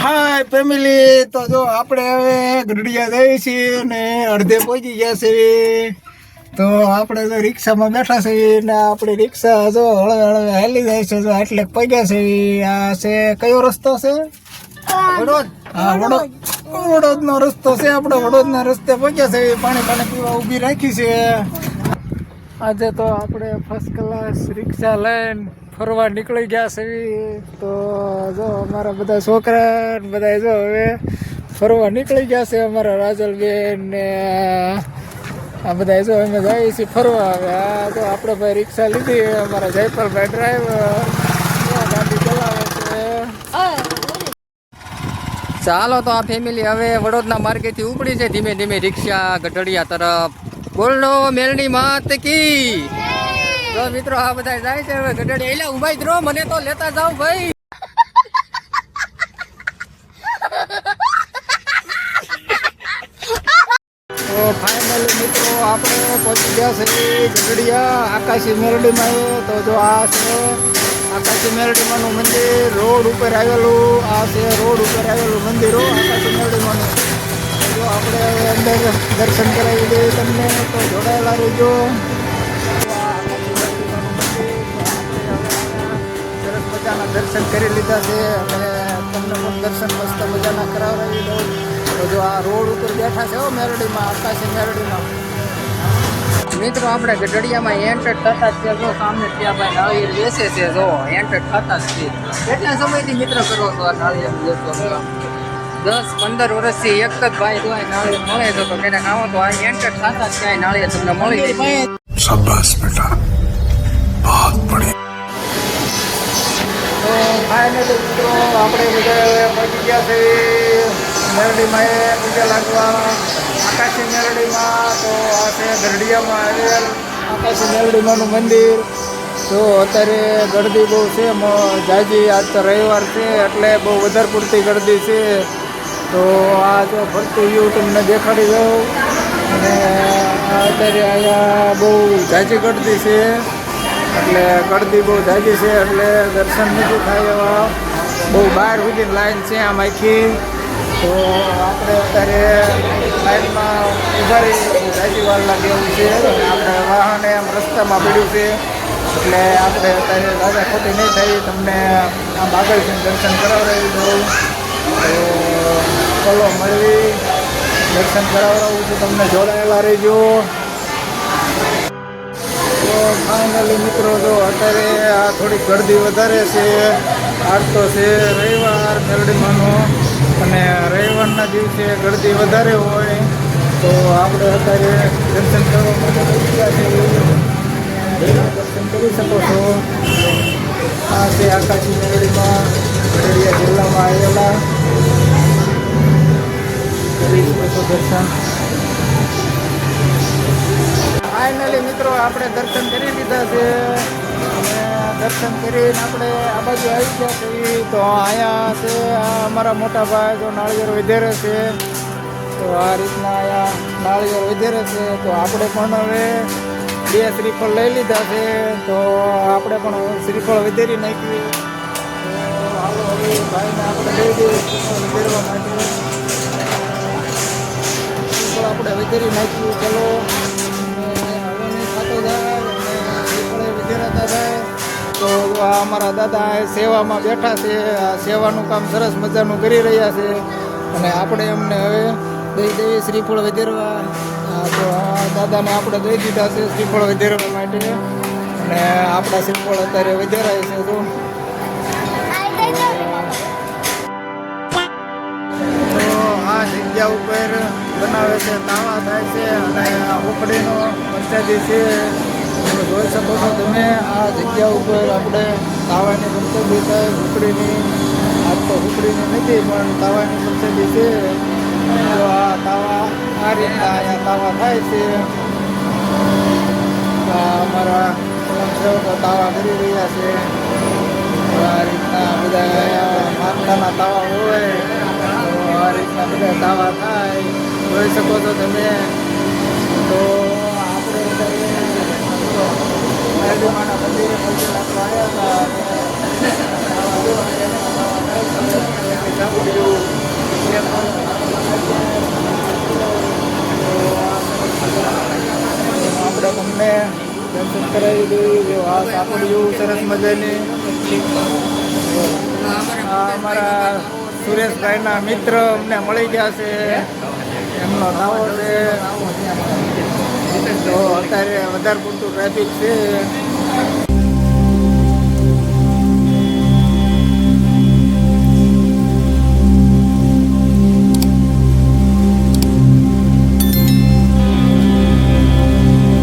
હાય family, તો જો આપણે હવે ગઢડિયા જઈએ છીએ ને અડધે પહોંચી ગયા છે. તો આપણે તો રિક્ષામાં બેઠા છીએ ને આપણી રિક્ષા જો હળવે હળવે હાલી જાય છે. જો એટલે પગ્યા છે. આ છે કયો રસ્તો છે? વડોદ. હા, વડોદનો રસ્તો છે. આપણે વડોદના રસ્તે પહોંચ્યા છે. પાણી પીવા ઊભી રાખી છે. આજે તો આપણે ફર્સ્ટ ક્લાસ રિક્ષા લઈને ફરવા નીકળી ગયા છે. તો જો અમારા બધા છોકરા બધા જો હવે ફરવા નીકળી ગયા છે. અમારા રાજલબેન ને આ બધા જો અમે જઈએ છીએ ફરવા. હવે આ તો આપણે ભાઈ રિક્ષા લીધી. અમારા જયપાલભાઈ ડ્રાઈવર ગાડી ચલાવે છે. ચાલો તો આ ફેમિલી હવે વડોદના માર્કેટથી ઉપડી છે ધીમે ધીમે રિક્ષા ગઢડિયા તરફ. બોલનો મેલડી માત કી. તો મિત્રો આ બધા જાય છે હવે ગઢડિયા. એલા ઉભાઈ જ રહો, મને તો લેતા જાવ ભાઈ. તો ફાઇનલી મિત્રો આપણે પહોંચી ગયા છે ગઢડિયા આકાશી મેલડીમાં. તો જો આ છે આકાશી મેલડીમાંનું મંદિર, રોડ ઉપર આવેલું. આ છે રોડ ઉપર આવેલું મંદિર આકાશી મેલડીમાંનું. જો આપણે અંદર દર્શન કરાવી દઈએ તમને, તો જોડાયેલા રહેજો. સરસ મજાના દર્શન કરી લીધા છે અને તમને પણ દર્શન મસ્ત મજાના કરાવડાવી દઉં. તો જો આ રોડ ઉપર બેઠા છે મેરડીમાં, આકાશી મેરડીમાં. મિત્રો આપણે ગઢડિયામાં એન્ટર થતા જ છે. જો સામે ત્યાં ભાઈ નાળિયેર બેસે છે. જો એન્ટર થતા જ છે. કેટલા સમયથી મિત્ર કરો છો આ નાળિયેર બેસવા? 10-15 વર્ષથી એક જ ભાઈ તો આ નાળિયેર મળે છે. તો તેને આવો તો આ એન્ટર થતા જ ત્યાં નાળિયેર તમને મળી જાય. શાબાશ બેટા, બહુત બઢિયા. તો ફાઇનલી મિત્રો આપણે બધા પહોંચી ગયા છે મેરડીમાં પૂજા લાગવા આકાશી મેરડીમાં. તો આ છે ગઢડિયામાં આવેલ આકાશી મેરડીમાંનું મંદિર. તો અત્યારે ગરદી બહુ છે જાજી. આજ તો રવિવાર છે એટલે બહુ વધારે પૂરતી ગરદી છે. તો આ જો ફરતું વ્યૂ તમને દેખાડી દઉં. અને અત્યારે અહીંયા બહુ જાજી ગરદી છે એટલે ગરદી બહુ જાજી છે એટલે દર્શન નથી થાય એવા. બહુ બહાર સુધી લાઈન છે આમ આખી. તો આપણે અત્યારે લાઈનમાં ઉભા રહી જાજી વાર લાગે એવું છે. આપણે વાહને આમ રસ્તામાં પડ્યું છે એટલે આપણે અત્યારે દાદા ખોટી નહીં થાય. તમને આમ આગળથી દર્શન કરાવડાવી દઉં. તો ચલો મળવી, દર્શન કરાવડાવું છું તમને, જોડાયેલા રહેજો. તો ફાઇનલી મિત્રો જો અત્યારે આ થોડીક ગરદી વધારે છે. આજ તો છે રવિવાર મેલડીમાંનો અને રવિવારના દિવસે ગરદી વધારે હોય. તો આપણે અત્યારે દર્શન કરવા માટે દર્શન કરી શકો છો. આ છે આકાશી મેલડીમાં, ગઢડિયા જિલ્લામાં આવેલા. કરી શકો છો દર્શન. ફાઇનલી મિત્રો આપણે દર્શન કરી લીધા છે અને દર્શન કરીને આપણે આ બાજુ આવી ગયા છીએ. તો અહીંયા છે અમારા મોટા ભાઈ જો નાળિયેર વધેરે છે. તો આ રીતના અહીંયા નાળિયેર વધેરે છે. તો આપણે પણ હવે 2 શ્રીફળ લઈ લીધા છે. તો આપણે પણ શ્રીફળ વધેરી નાખીએ. તો હાલો હવે ભાઈને આપણે લઈ દઈએ શ્રીફળ વધેરવા માટે. શ્રીફળ આપણે વધેરી નાખીએ. ચલો તો આ અમારા દાદા સેવામાં બેઠા છે. આ સેવાનું કામ સરસ મજાનું કરી રહ્યા છે અને આપણે એમને હવે દઈ દઈએ શ્રીફળ વધેરવા. તો આ દાદાને આપણે દઈ દીધા છે શ્રીફળ વધેરવા માટે અને આપણા શ્રીફળ અત્યારે વધેરાય છે. તો આ જગ્યા ઉપર બનાવે છે, તાવા થાય છે અને ઉકડીનો પ્રસાદી છે. તમે જોઈ શકો છો તમે આ જગ્યા ઉપર આપણે તાવાની પ્રસાદી થાય ઉકડીની. આજ તો ઉકડીની નથી પણ તાવાની પ્રસાદી છે. તો આ તાવા આ રીતના અહીંયા તાવા થાય છે. અમારા સ્વયંસેવકો તાવા કરી રહ્યા છે. આ રીતના બધા અહીંયા માતાના તાવા હોય. તો આ રીતના બધા તાવા થાય જોઈ શકો છો તમે. તો આપણે મેરડીમાંના મંદિરે આવ્યા હતા. દર્શન કરાવી દઈએ. જો આ સાપડિયું સરસ મજાની. આ અમારા સુરેશભાઈના મિત્ર અમને મળી ગયા છે. એમનો દાવો છે. તો અત્યારે વધારે પૂરતું ટ્રાફિક છે.